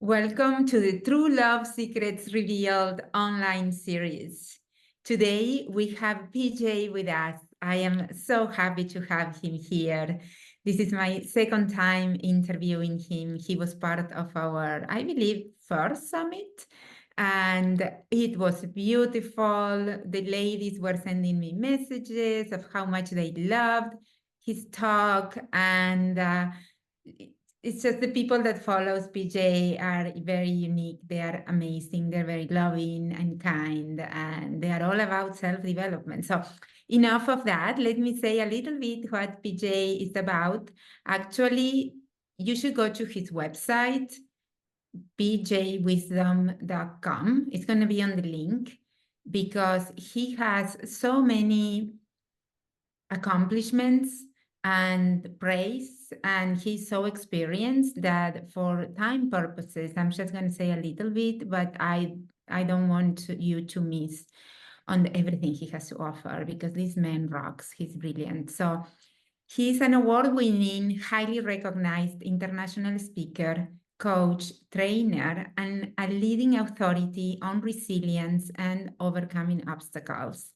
Welcome to the True Love Secrets Revealed online series. Today we have PJ with us. I am so happy to have him here. This is my second time interviewing him. He was part of our, I believe, first summit, and it was beautiful. The ladies were sending me messages of how much they loved his talk, and it's just the people that follows PJ are very unique. They are amazing. They're very loving and kind, and they are all about self-development. So enough of that. Let me say a little bit what PJ is about. Actually, you should go to his website, pjswisdom.com. It's going to be on the link because he has so many accomplishments and praise, and he's so experienced that for time purposes, I'm just going to say a little bit, but I don't want you to miss on everything he has to offer because this man rocks. He's brilliant. So he's an award-winning, highly recognized international speaker, coach, trainer, and a leading authority on resilience and overcoming obstacles.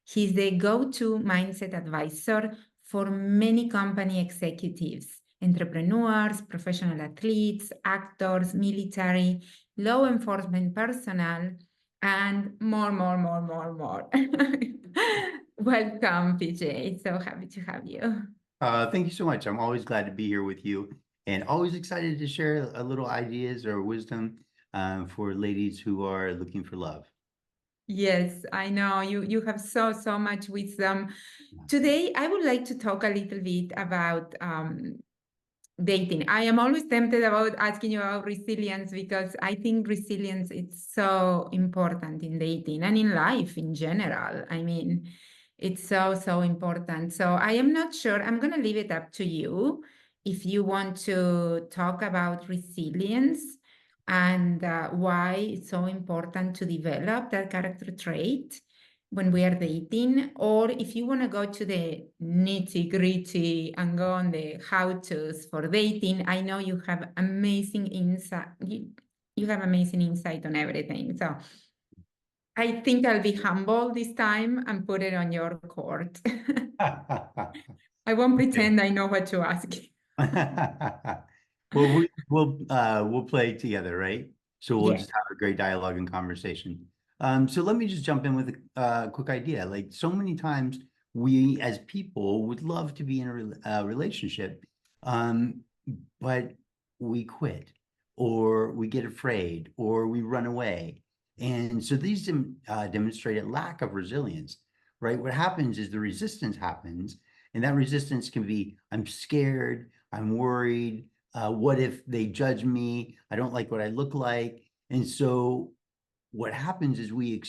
He's the go-to mindset advisor for many company executives, entrepreneurs, professional athletes, actors, military, law enforcement personnel, and more. Welcome, PJ. So happy to have you. Thank you so much. I'm always glad to be here with you and always excited to share a little ideas or wisdom for ladies who are looking for love. Yes, I know you have so much wisdom. Today, I would like to talk a little bit about dating. I am always tempted about asking you about resilience because I think resilience is so important in dating and in life in general. I mean, it's so important. So I am not sure. I'm going to leave it up to you if you want to talk about resilience and why it's so important to develop that character trait when we are dating, or if you want to go to the nitty gritty and go on the how-tos for dating. I know you have amazing insight. You have amazing insight on everything. So I think I'll be humble this time and put it on your court. I won't pretend I know what to ask. Well, we'll play together, right? So we'll Yeah. just have a great dialogue and conversation. So let me just jump in with a quick idea. Like so many times, we as people would love to be in a relationship, but we quit, or we get afraid, or we run away. And so these demonstrate a lack of resilience, right? What happens is the resistance happens, and that resistance can be, I'm scared, I'm worried. What if they judge me? I don't like what I look like. And so what happens is we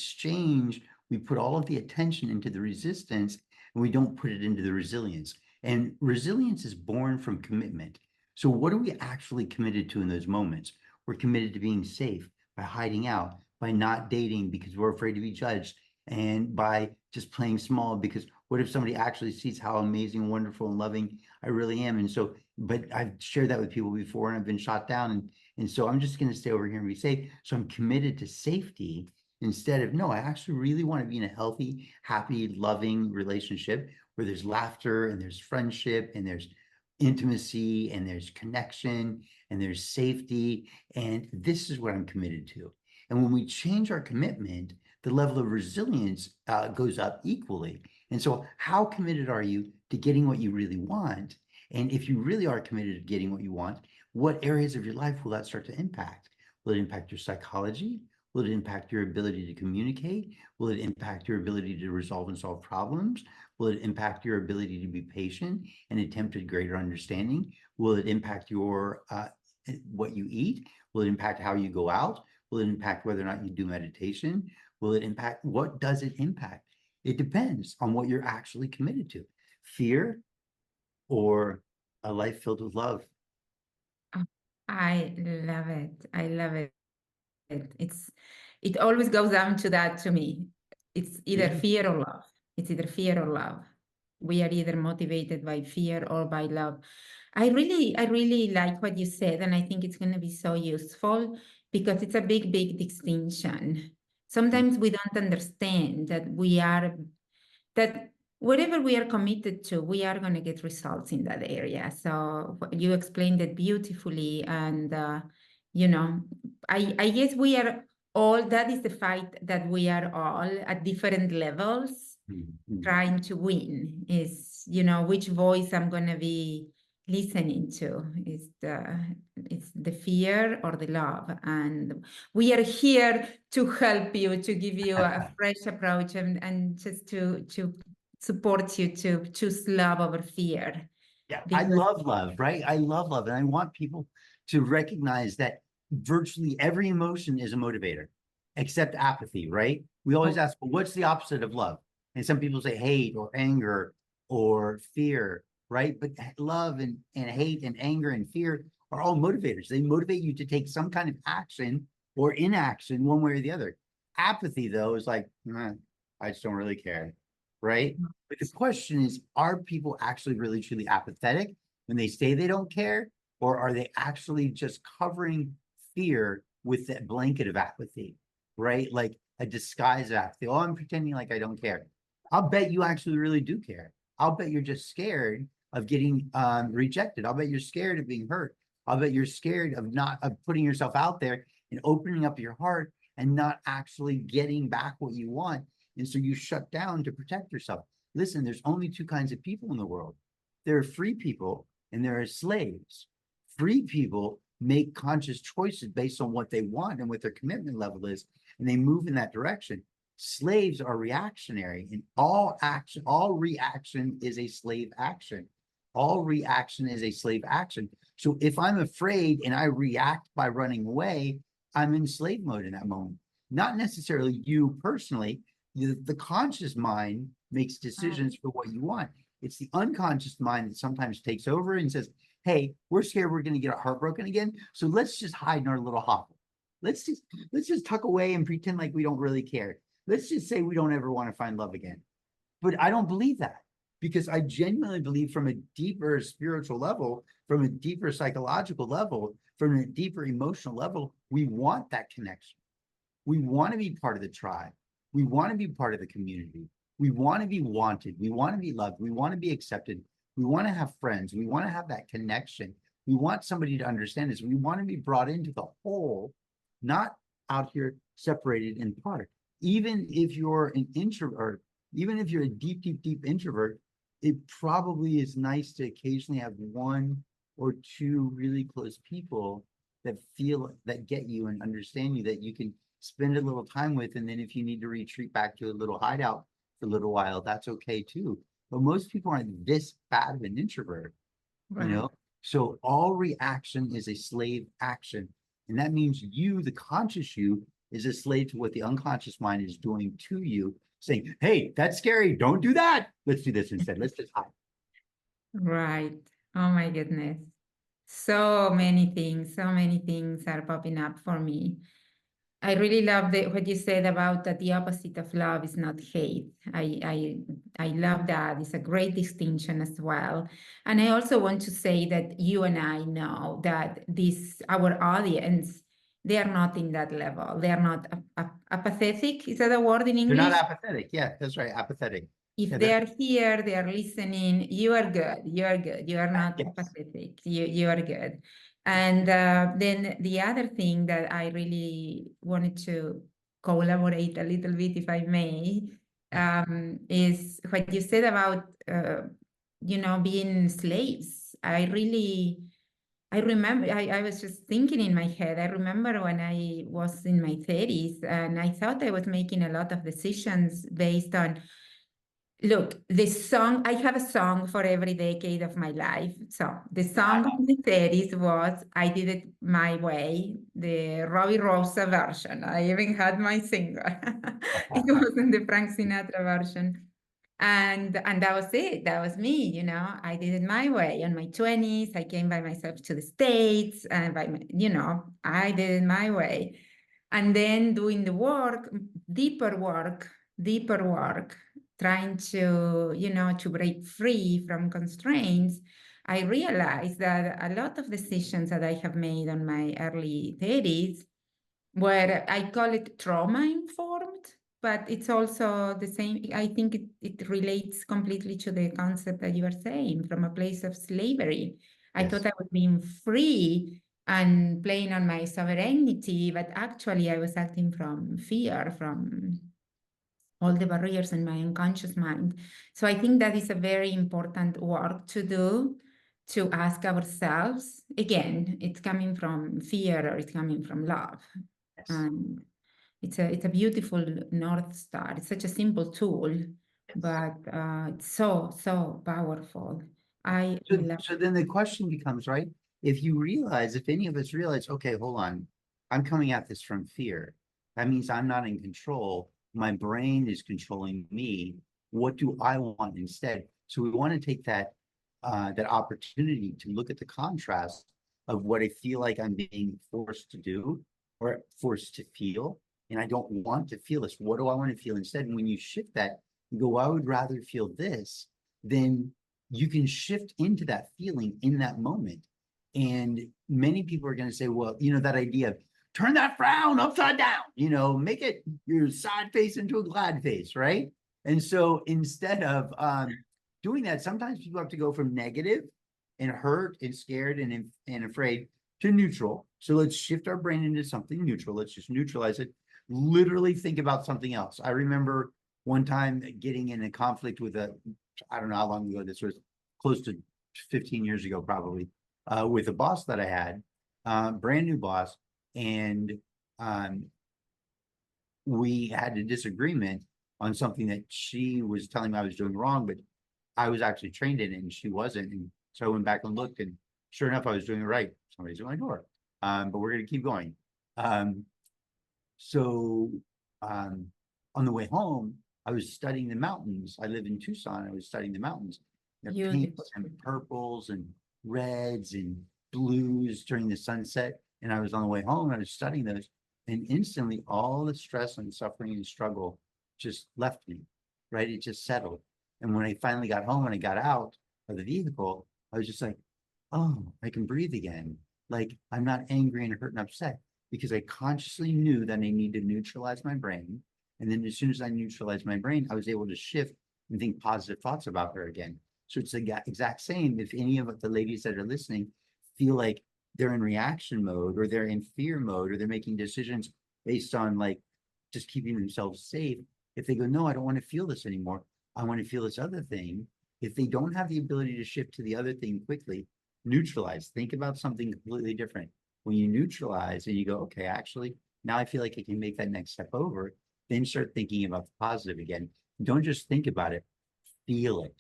put all of the attention into the resistance and we don't put it into the resilience. And resilience is born from commitment. So what are we actually committed to in those moments? We're committed to being safe by hiding out, by not dating because we're afraid to be judged, and by just playing small because what if somebody actually sees how amazing, wonderful, and loving I really am? And so, but I've shared that with people before and I've been shot down. And so I'm just going to stay over here and be safe. So I'm committed to safety instead of, no, I actually really want to be in a healthy, happy, loving relationship where there's laughter and there's friendship and there's intimacy and there's connection and there's safety. And this is what I'm committed to. And when we change our commitment, the level of resilience goes up equally. And so how committed are you to getting what you really want? And if you really are committed to getting what you want, what areas of your life will that start to impact? Will it impact your psychology? Will it impact your ability to communicate? Will it impact your ability to resolve and solve problems? Will it impact your ability to be patient and attempt at greater understanding? Will it impact your what you eat? Will it impact how you go out? Will it impact whether or not you do meditation? Will it impact? What does it impact? It depends on what you're actually committed to. Fear or a life filled with love. I love it. I love it. It always goes down to that to me. It's either Yeah. fear or love. It's either fear or love. We are either motivated by fear or by love. I really like what you said, and I think it's going to be so useful because it's a big, big distinction. Sometimes we don't understand that that whatever we are committed to, we are going to get results in that area. So you explained it beautifully, and you know, I guess we are all. That is the fight that we are all at different levels trying to win. Is which voice I'm going to be listening to, is the fear or the love, and we are here to help you, to give you a fresh approach, and just to support you to choose love over fear. Yeah, I Because love love, right? I love love. And I want people to recognize that virtually every emotion is a motivator, except apathy, right? We always ask, well, what's the opposite of love? And some people say hate or anger or fear, right? But love and hate and anger and fear are all motivators. They motivate you to take some kind of action or inaction, one way or the other. Apathy, though, is like, I just don't really care, right? But the question is, are people actually really truly apathetic when they say they don't care? Or are they actually just covering fear with that blanket of apathy, right? Like a disguise of apathy. Oh, I'm pretending like I don't care. I'll bet you actually really do care. I'll bet you're just scared of getting rejected. I'll bet you're scared of being hurt. I'll bet you're scared of putting yourself out there and opening up your heart and not actually getting back what you want. And so you shut down to protect yourself. Listen, there's only two kinds of people in the world. There are free people and there are slaves. Free people make conscious choices based on what they want and what their commitment level is, and they move in that direction. Slaves are reactionary, and all reaction is a slave action. All reaction is a slave action. So if I'm afraid and I react by running away, I'm in slave mode in that moment. Not necessarily you personally. The conscious mind makes decisions for what you want. It's the unconscious mind that sometimes takes over and says, hey, we're scared we're going to get heartbroken again. So let's just hide in our little hovel. Let's just tuck away and pretend like we don't really care. Let's just say we don't ever want to find love again. But I don't believe that, because I genuinely believe from a deeper spiritual level, from a deeper psychological level, from a deeper emotional level, we want that connection. We want to be part of the tribe. We want to be part of the community. We want to be wanted. We want to be loved. We want to be accepted. We want to have friends. We want to have that connection. We want somebody to understand us. We want to be brought into the whole, not out here separated in part. Even if you're an introvert, even if you're a deep, deep, deep introvert, it probably is nice to occasionally have one or two really close people that get you and understand you, that you can spend a little time with. And then if you need to retreat back to a little hideout for a little while, that's okay too. But most people aren't this bad of an introvert, right. So all reaction is a slave action. And that means you, the conscious you, is a slave to what the unconscious mind is doing to you, saying, hey, that's scary. Don't do that. Let's do this instead. Let's just hide. Right. Oh my goodness. So many things are popping up for me. I really love what you said about that the opposite of love is not hate. I love that. It's a great distinction as well. And I also want to say that you and I know that our audience, they are not in that level. They are not apathetic. Is that a word in They're not English? apathetic. Yeah, that's right. Apathetic. If Yeah, they are here, they are listening, you are good. You are good. You are not yes. apathetic. You are good. And then the other thing that I really wanted to collaborate a little bit, if I may, is what you said about, being slaves. I remember, I was just thinking in my head, I remember when I was in my 30s and I thought I was making a lot of decisions based on, look, I have a song for every decade of my life. So the song of the 30s was I Did It My Way, the Robbie Rosa version. I even had my singer. It wasn't the Frank Sinatra version. And that was it. That was me, I did it my way. In my 20s, I came by myself to the States, and I did it my way. And then doing the work, deeper work, trying to break free from constraints. I realized that a lot of decisions that I have made on my early 30s were, I call it trauma informed, but it's also the same. I think it relates completely to the concept that you are saying from a place of slavery. I Yes. thought I was being free and playing on my sovereignty, but actually I was acting from fear, from all the barriers in my unconscious mind. So I think that is a very important work to do, to ask ourselves. Again, it's coming from fear or it's coming from love. Yes. And it's a beautiful North Star. It's such a simple tool, Yes. but it's so powerful. I So, love. so then the question becomes, right? If any of us realize, okay, hold on, I'm coming at this from fear. That means I'm not in control. My brain is controlling me. What do I want instead? So we want to take that opportunity to look at the contrast of what I feel like I'm being forced to do or forced to feel. And I don't want to feel this. What do I want to feel instead? And when you shift that, you go, I would rather feel this, then you can shift into that feeling in that moment. And many people are going to say, well, that idea of turn that frown upside down, make it your sad face into a glad face, right? And so instead of doing that, sometimes people have to go from negative and hurt and scared and afraid to neutral. So let's shift our brain into something neutral. Let's just neutralize it. Literally think about something else. I remember one time getting in a conflict with I don't know how long ago this was, close to 15 years ago, probably, with a boss that I had, brand new boss. And we had a disagreement on something that she was telling me I was doing wrong, but I was actually trained in it and she wasn't. And so I went back and looked, and sure enough, I was doing it right. Somebody's at my door. But we're going to keep going. So on the way home, I was studying the mountains. I live in Tucson. I was studying the mountains. They're Beautiful. pinks and purples and reds and blues during the sunset. And I was on the way home and I was studying those. And instantly, all the stress and suffering and struggle just left me, right? It just settled. And when I finally got home and I got out of the vehicle, I was just like, oh, I can breathe again. Like I'm not angry and hurt and upset because I consciously knew that I need to neutralize my brain. And then as soon as I neutralized my brain, I was able to shift and think positive thoughts about her again. So it's the exact same. If any of the ladies that are listening feel like they're in reaction mode or they're in fear mode or they're making decisions based on like just keeping themselves safe, if they go, no, I don't want to feel this anymore, I want to feel this other thing. If they don't have the ability to shift to the other thing quickly, neutralize, think about something completely different. When you neutralize and you go, okay, actually, now I feel like I can make that next step over, then start thinking about the positive again. Don't just think about it, feel it,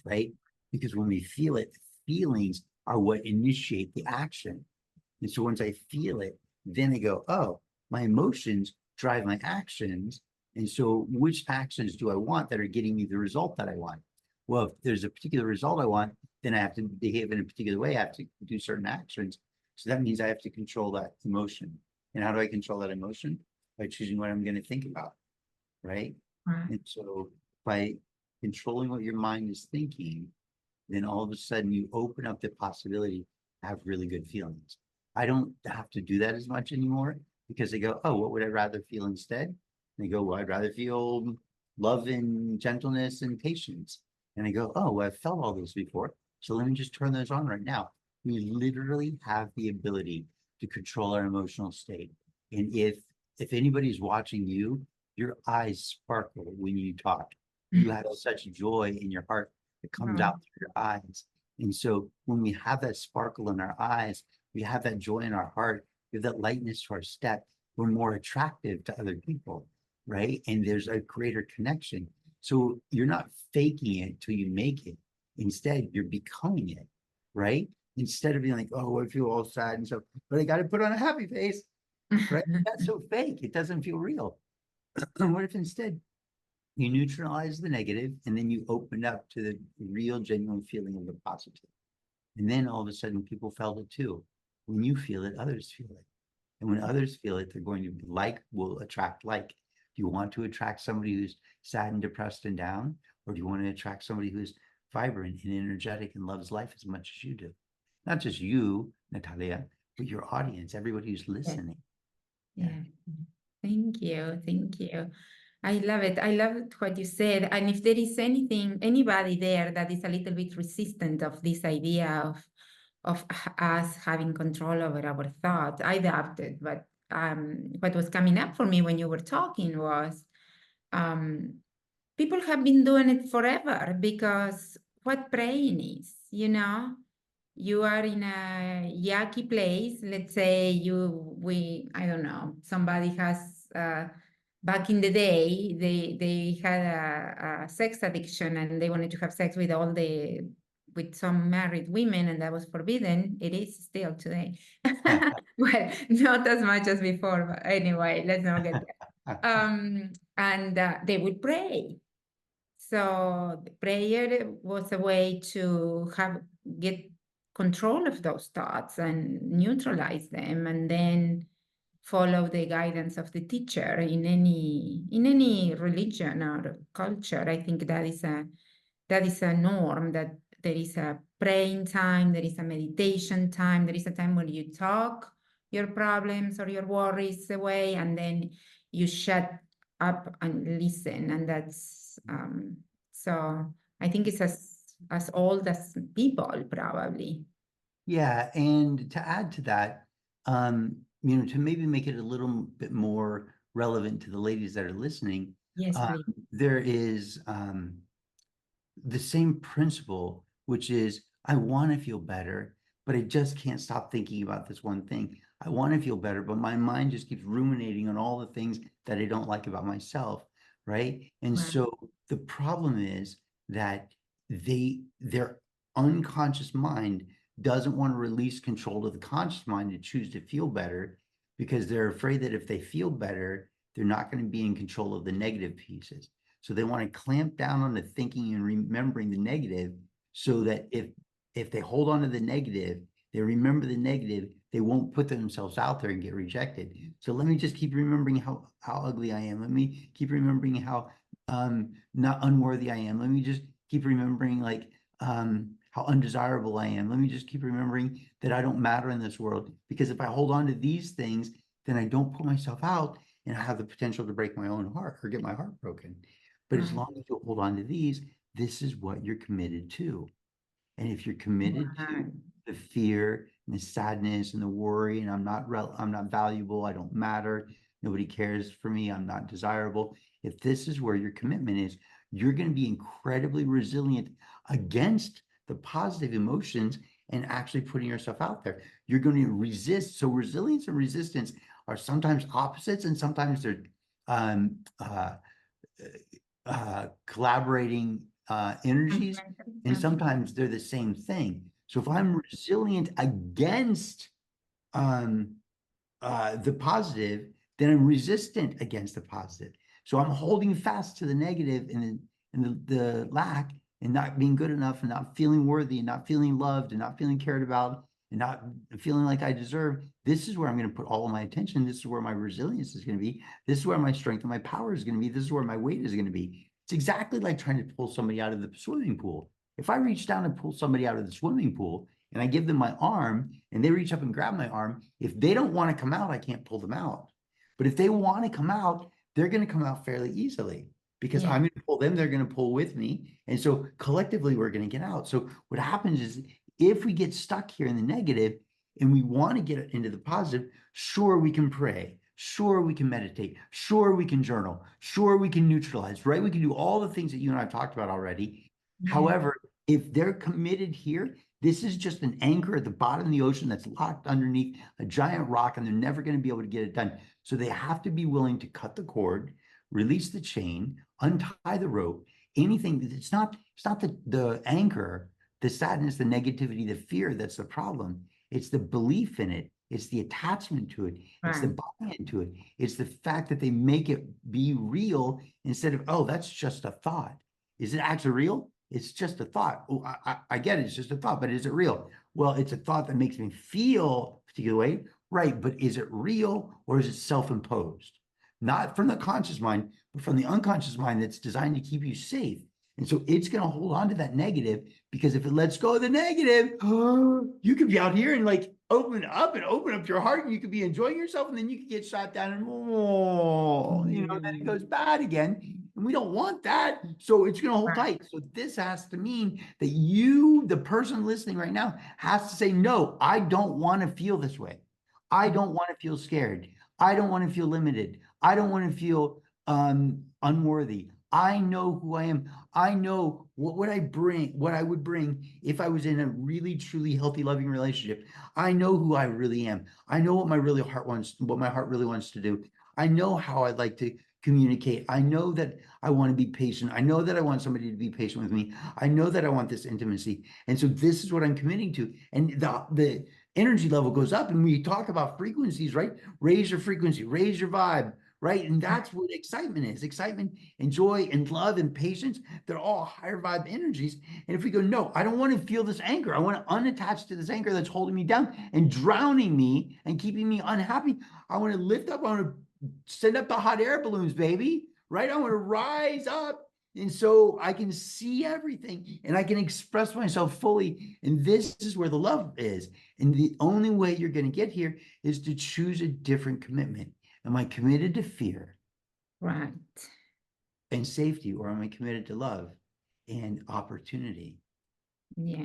right? Because when we feel it, feelings are what initiate the action. And so once I feel it, then I go, oh, my emotions drive my actions. And so which actions do I want that are getting me the result that I want? Well, if there's a particular result I want, then I have to behave in a particular way. I have to do certain actions. So that means I have to control that emotion. And how do I control that emotion? By choosing what I'm going to think about, right? Right. And so by controlling what your mind is thinking, then all of a sudden you open up the possibility to have really good feelings. I don't have to do that as much anymore because they go, oh, what would I rather feel instead? And they go, well, I'd rather feel love and gentleness and patience. And I go, oh, well, I've felt all those before. So let me just turn those on right now. We literally have the ability to control our emotional state. And if anybody's watching you, your eyes sparkle when you talk. You have such joy in your heart that comes Wow. out through your eyes. And so when we have that sparkle in our eyes, we have that joy in our heart, we have that lightness to our step, we're more attractive to other people, right? And there's a greater connection. So you're not faking it till you make it. Instead, you're becoming it, right? Instead of being like, oh, I feel all sad and stuff, but I got to put on a happy face, right? That's so fake. It doesn't feel real. What if instead you neutralize the negative and then you open up to the real, genuine feeling of the positive? And then all of a sudden, people felt it too. When you feel it, others feel it. And when others feel it, they're going to will attract like. Do you want to attract somebody who's sad and depressed and down? Or do you want to attract somebody who's vibrant and energetic and loves life as much as you do. Not just you, Natalia, but your audience, everybody who's listening. Yeah. Thank you. Thank you. I love it. I love what you said. And if there is anybody there that is a little bit resistant of this idea of us having control over our thoughts, I doubted. But what was coming up for me when you were talking was um, people have been doing it forever, because what praying is, you are in a yucky place. Let's say I don't know, somebody has, back in the day, they had a sex addiction and they wanted to have sex with some married women, and that was forbidden. It is still today. Well, not as much as before, but anyway, let's not get there. And they would pray. So the prayer was a way to get control of those thoughts and neutralize them, and then follow the guidance of the teacher in any religion or culture. I think that is a norm, that there is a praying time, there is a meditation time, there is a time when you talk your problems or your worries away, and then you shut up and listen. And that's so I think it's as old as people, probably. Yeah, and to add to that, to maybe make it a little bit more relevant to the ladies that are listening, Yes, please. there is the same principle, which is I want to feel better, but I just can't stop thinking about this one thing. I want to feel better, but my mind just keeps ruminating on all the things that I don't like about myself, right? And Wow. so the problem is that their unconscious mind doesn't want to release control of the conscious mind to choose to feel better, because they're afraid that if they feel better, they're not going to be in control of the negative pieces. So they want to clamp down on the thinking and remembering the negative, so that if they hold on to the negative, they remember the negative, they won't put themselves out there and get rejected. So let me just keep remembering how ugly I am. Let me keep remembering how not unworthy I am. Let me just keep remembering like how undesirable I am. Let me just keep remembering that I don't matter in this world. Because if I hold on to these things, then I don't put myself out, and I have the potential to break my own heart or get my heart broken. But as long as you hold on to these, this is what you're committed to. And if you're committed to the fear and the sadness and the worry, and I'm not valuable, I don't matter, nobody cares for me, I'm not desirable. If this is where your commitment is, you're going to be incredibly resilient against the positive emotions and actually putting yourself out there. You're going to resist. So resilience and resistance are sometimes opposites, and sometimes they're collaborating energies, and sometimes they're the same thing. So if I'm resilient against the positive, then I'm resistant against the positive. So I'm holding fast to the negative and the lack, and not being good enough, and not feeling worthy, and not feeling loved, and not feeling cared about, and not feeling like I deserve. This is where I'm going to put all of my attention. This is where my resilience is going to be. This is where my strength and my power is going to be. This is where my weight is going to be. It's exactly like trying to pull somebody out of the swimming pool. If I reach down and pull somebody out of the swimming pool, and I give them my arm, and they reach up and grab my arm, if they don't want to come out, I can't pull them out. But if they want to come out, they're going to come out fairly easily, because I'm going to pull them, they're going to pull with me. And so collectively, we're going to get out. So what happens is, if we get stuck here in the negative and we want to get into the positive, sure, we can pray. Sure, we can meditate. Sure, we can journal. Sure, we can neutralize, right? We can do all the things that you and I have talked about already. However, if they're committed here, this is just an anchor at the bottom of the ocean that's locked underneath a giant rock, and they're never going to be able to get it done. So they have to be willing to cut the cord, release the chain, untie the rope, anything. It's not the anchor, the sadness, the negativity, the fear that's the problem. It's the belief in it. It's the attachment to it. It's the buy-in to it. It's the fact that they make it be real instead of, oh, that's just a thought. Is it actually real? It's just a thought. Oh, I get it. It's just a thought, but is it real? Well, it's a thought that makes me feel a particular way, right? But is it real, or is it self-imposed? Not from the conscious mind, but from the unconscious mind that's designed to keep you safe. And so it's going to hold on to that negative, because if it lets go of the negative, you could be out here and like open up your heart, and you could be enjoying yourself, and then you could get shot down, and then it goes bad again. And we don't want that. So it's going to hold tight. So this has to mean that you, the person listening right now, has to say, no, I don't want to feel this way. I don't want to feel scared. I don't want to feel limited. I don't want to feel unworthy. I know who I am. I know what would I bring if I was in a really, truly healthy, loving relationship. I know who I really am. I know what my heart really wants to do. I know how I'd like to communicate. I know that I want to be patient. I know that I want somebody to be patient with me. I know that I want this intimacy. And so this is what I'm committing to. And the energy level goes up, and we talk about frequencies, right? Raise your frequency, raise your vibe, right? And that's what excitement is. Excitement and joy and love and patience, they're all higher vibe energies. And if we go, no, I don't want to feel this anger. I want to unattach to this anger that's holding me down and drowning me and keeping me unhappy. I want to lift up. I want to send up the hot air balloons, baby, right? I want to rise up. And so I can see everything and I can express myself fully. And this is where the love is. And the only way you're going to get here is to choose a different commitment. Am I committed to fear? Right. And safety, or am I committed to love and opportunity? Yeah.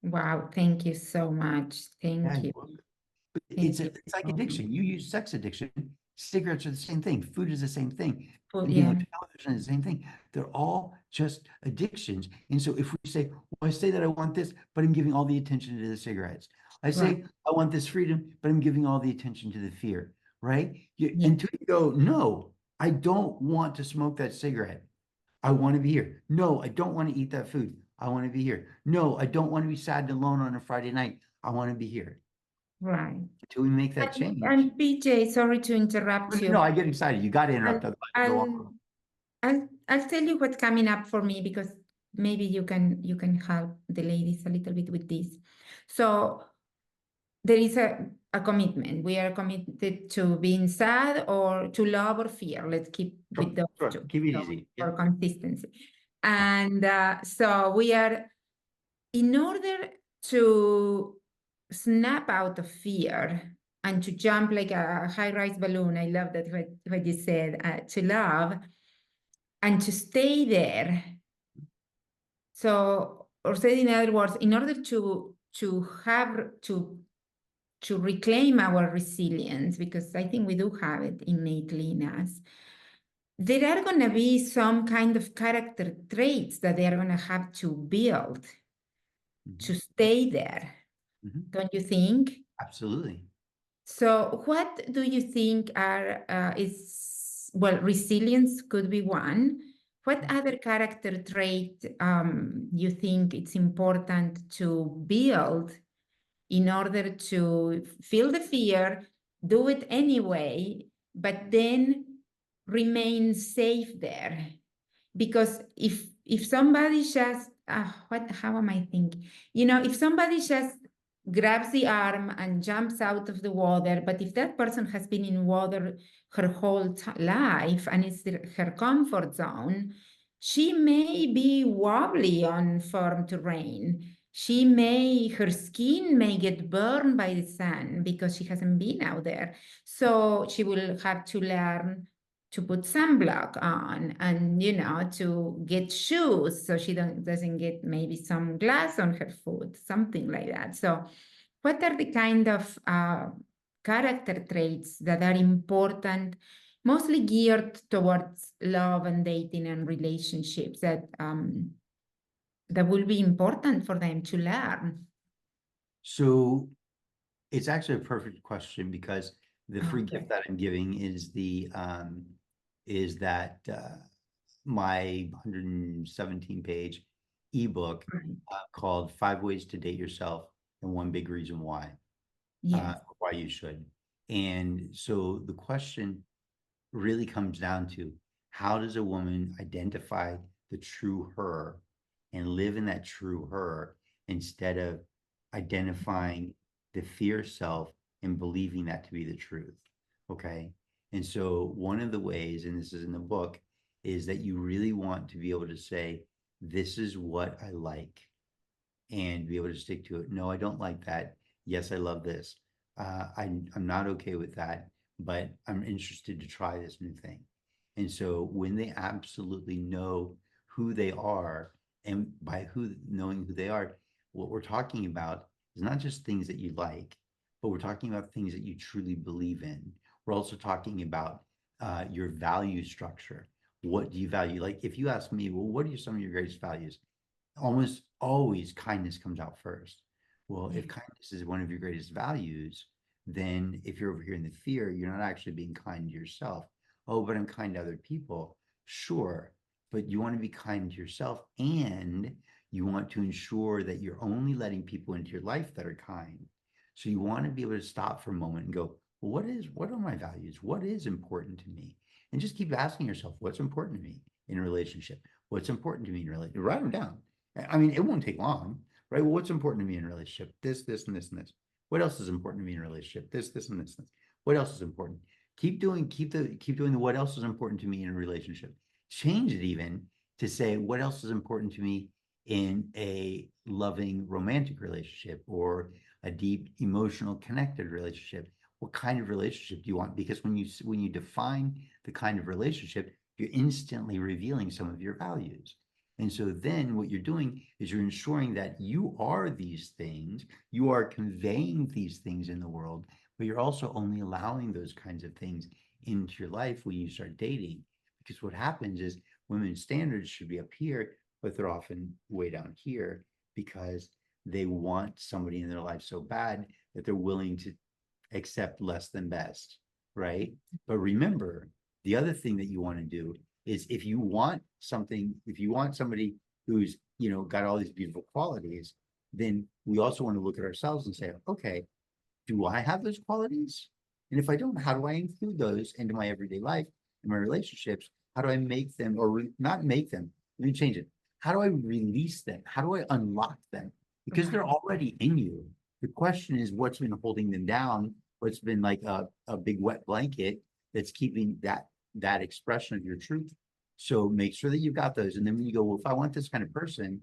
Wow. Thank you so much. Thank you. But it's like addiction. You use sex addiction. Cigarettes are the same thing. Food is the same thing. Television is the same thing. They're all just addictions. And so if we say, well, I say that I want this, but I'm giving all the attention to the cigarettes. I say, I want this freedom, but I'm giving all the attention to the fear, right? Until you go, no, I don't want to smoke that cigarette. I want to be here. No, I don't want to eat that food. I want to be here. No, I don't want to be sad and alone on a Friday night. I want to be here. Right. Until we make that change. And PJ, sorry to interrupt you. No, I get excited. You got to interrupt. I'll tell you what's coming up for me, because maybe you can help the ladies a little bit with this. So there is a commitment. We are committed to being sad, or to love or fear. Let's keep with those two. Keep it easy. For consistency. And so we are, in order to snap out of fear and to jump like a high-rise balloon, I love that what you said, to love and to stay there. So, or said in other words, in order to reclaim our resilience, because I think we do have it innately in us, there are going to be some kind of character traits that they are going to have to build to stay there. Don't you think? Absolutely. So what do you think well, resilience could be one. What other character trait you think it's important to build in order to feel the fear, do it anyway, but then remain safe there? Because if somebody just how am I thinking? If somebody just grabs the arm and jumps out of the water, but if that person has been in water her whole life and it's her comfort zone, she may be wobbly on firm terrain. Her skin may get burned by the sun because she hasn't been out there. So she will have to learn to put sunblock on, and to get shoes so she doesn't get maybe some glass on her foot, something like that. So what are the kind of character traits that are important, mostly geared towards love and dating and relationships, that will be important for them to learn? So it's actually a perfect question, because the free gift that I'm giving is my 117-page ebook called 5 Ways to Date Yourself and One Big Reason Why. Why you should. And so the question really comes down to, how does a woman identify the true her and live in that true her, instead of identifying the fear self and believing that to be the truth? Okay. And so one of the ways, and this is in the book, is that you really want to be able to say, this is what I like, and be able to stick to it. No, I don't like that. Yes, I love this. I'm not okay with that, but I'm interested to try this new thing. And so when they absolutely know who they are, and by knowing who they are, what we're talking about is not just things that you like, but we're talking about things that you truly believe in. We're also talking about your value structure. What do you value? Like if you ask me, well, what are some of your greatest values? Almost always kindness comes out first. Well, if kindness is one of your greatest values, then if you're over here in the fear, you're not actually being kind to yourself. Oh, but I'm kind to other people. Sure. But you want to be kind to yourself, and you want to ensure that you're only letting people into your life that are kind. So you want to be able to stop for a moment and go, well, what are my values? What is important to me? And just keep asking yourself, what's important to me in a relationship? What's important to me in a relationship? Write them down. I mean, it won't take long, right? Well, what's important to me in a relationship? This, and this, and this. What else is important to me in a relationship? This, and this, and this. What else is important? Keep doing the what else is important to me in a relationship. Change it even to say, what else is important to me in a loving romantic relationship or a deep emotional connected relationship? What kind of relationship do you want? Because when you define the kind of relationship, you're instantly revealing some of your values. And so then what you're doing is you're ensuring that you are these things, you are conveying these things in the world, but you're also only allowing those kinds of things into your life when you start dating. Because what happens is women's standards should be up here, but they're often way down here because they want somebody in their life so bad that they're willing to accept less than best, right? But remember, the other thing that you want to do is if you want somebody who's, got all these beautiful qualities, then we also want to look at ourselves and say, okay, do I have those qualities? And if I don't, how do I include those into my everyday life, in my relationships? How do I make them, or not make them? Let me change it. How do I release them? How do I unlock them? Because they're already in you. The question is, what's been holding them down? What's been like a big wet blanket that's keeping that expression of your truth? So make sure that you've got those. And then when you go, well, if I want this kind of person,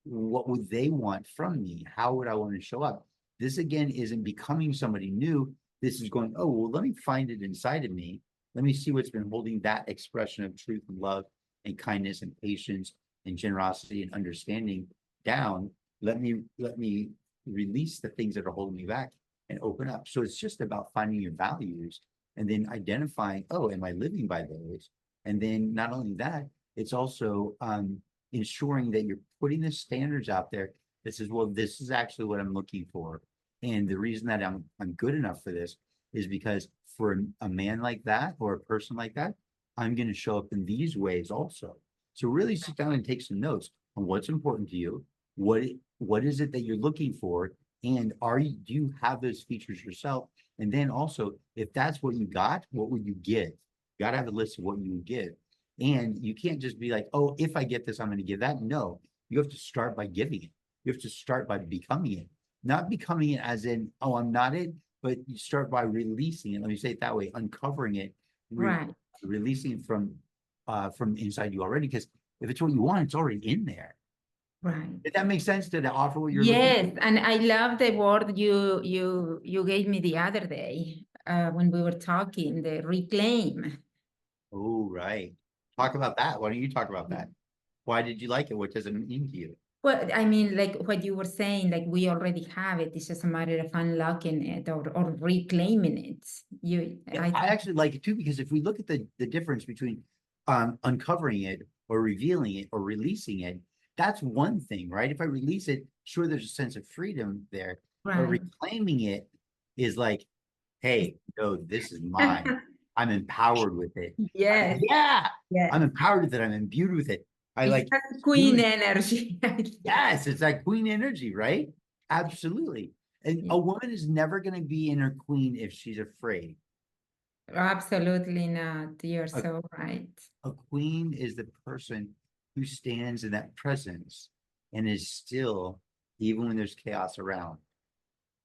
what would they want from me? How would I want to show up? This again isn't becoming somebody new. This is going, oh, well, let me find it inside of me. Let me see what's been holding that expression of truth and love and kindness and patience and generosity and understanding down. Let me release the things that are holding me back and open up. So it's just about finding your values and then identifying, oh, am I living by those? And then not only that, it's also ensuring that you're putting the standards out there that says, well, this is actually what I'm looking for. And the reason that I'm good enough for this is because for a man like that or a person like that, I'm going to show up in these ways also. So really sit down and take some notes on what's important to you. What is it that you're looking for? And do you have those features yourself? And then also, if that's what you got, what would you give? You got to have a list of what you would give. And you can't just be like, oh, if I get this, I'm going to give that. No, you have to start by giving it. You have to start by becoming it. Not becoming it as in, oh, I'm not it, but you start by releasing it. Let me say it that way, uncovering it, Right. releasing it from inside you already. Because if it's what you want, it's already in there. Right. Did that make sense? Did I offer what you're looking for? Yes, and I love the word you gave me the other day when we were talking, the reclaim. Oh, right. Talk about that. Why don't you talk about that? Why did you like it? What does it mean to you? Well, I mean, like what you were saying, like we already have it. It's just a matter of unlocking it or reclaiming it. Yeah, I actually like it too, because if we look at the difference between uncovering it or revealing it or releasing it, that's one thing, right? If I release it, sure, there's a sense of freedom there, but right. reclaiming it is like, hey, no, this is mine. I'm empowered with it. Yes, Yeah, yes. I'm empowered with it. I'm imbued with it. I It's like that do queen it. energy. Yes, it's like queen energy, right? Absolutely. And Yeah, a woman is never going to be in her queen if she's afraid. absolutely not. You're A, so right. a queen is the person who stands in that presence and is still, even when there's chaos around,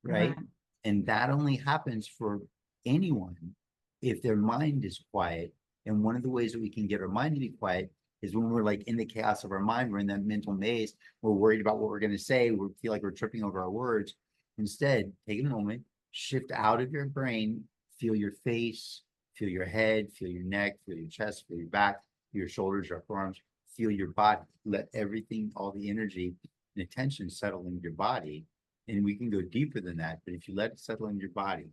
Right. right? And that only happens for anyone if their mind is quiet And one of the ways that we can get our mind to be quiet is when we're like in the chaos of our mind, we're in that mental maze, we're worried about what we're going to say, we feel like we're tripping over our words. Instead, take a moment, shift out of your brain, feel your face, feel your head, feel your neck, feel your chest, feel your back, feel your shoulders, your arms, feel your body. Let everything, all the energy and attention settle in your body. And we can go deeper than that, but if you let it settle in your body,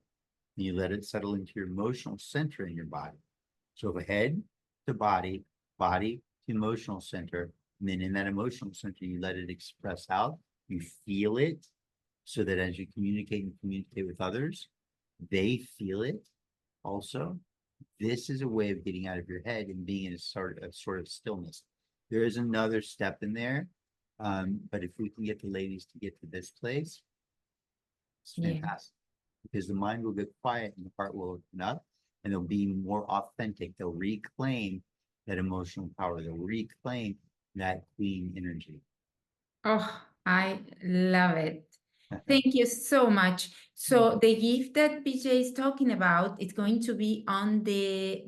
and you let it settle into your emotional center in your body. So head to body, body to emotional center, and then in that emotional center, you let it express out. You feel it, so that as you communicate with others, they feel it also. This is a way of getting out of your head and being in a sort of stillness. There is another step in there, but if we can get the ladies to get to this place, it's fantastic. Because the mind will get quiet and the heart will open up, and they'll be more authentic. They'll reclaim that emotional power. They'll reclaim that queen energy. Oh, I love it. Thank you so much. So the gift that PJ is talking about, it's going to be on the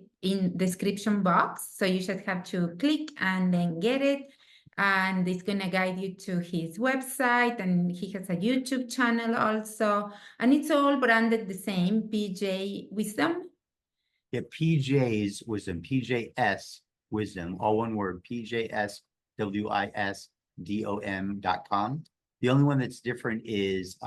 description box. So you should have to click and then get it. And it's going to guide you to his website, and he has a YouTube channel also. And it's all branded the same, PJ Wisdom. Yeah, PJ's Wisdom, PJS Wisdom, all one word, PJSWISDOM.com. The only one that's different is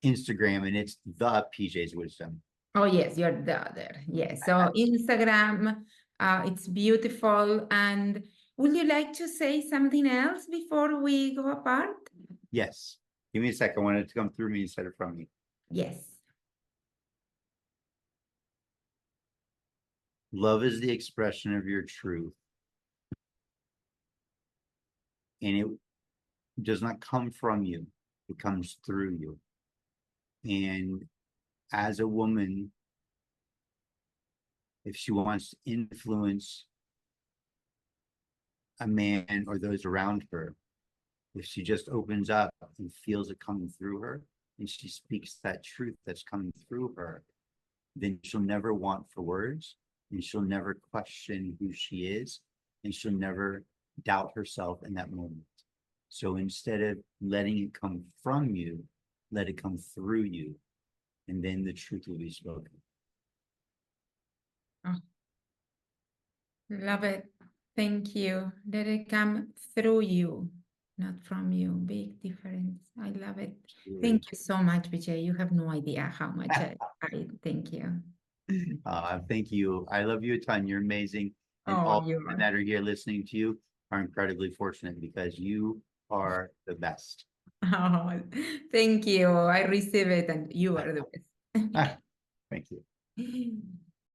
Instagram, and it's the PJ's Wisdom. Oh, yes, you're the other. Yes. So Instagram, it's beautiful. And would you like to say something else before we go apart? Yes. Give me a sec. I want it to come through me instead of from me. Yes. Love is the expression of your truth. And it does not come from you. It comes through you. And as a woman, if she wants to influence a man or those around her, if she just opens up and feels it coming through her, and she speaks that truth that's coming through her, then she'll never want for words, and she'll never question who she is, and she'll never doubt herself in that moment. So instead of letting it come from you, let it come through you, and then the truth will be spoken. Oh, love it. Thank you. Let it come through you, not from you. Big difference. I love it. Thank you so much, Vijay. You have no idea how much I thank you. Thank you. I love you a ton. You're amazing. And all women that are here listening to you are incredibly fortunate because you are the best. Oh, thank you. I receive it, and you are the best. Thank you.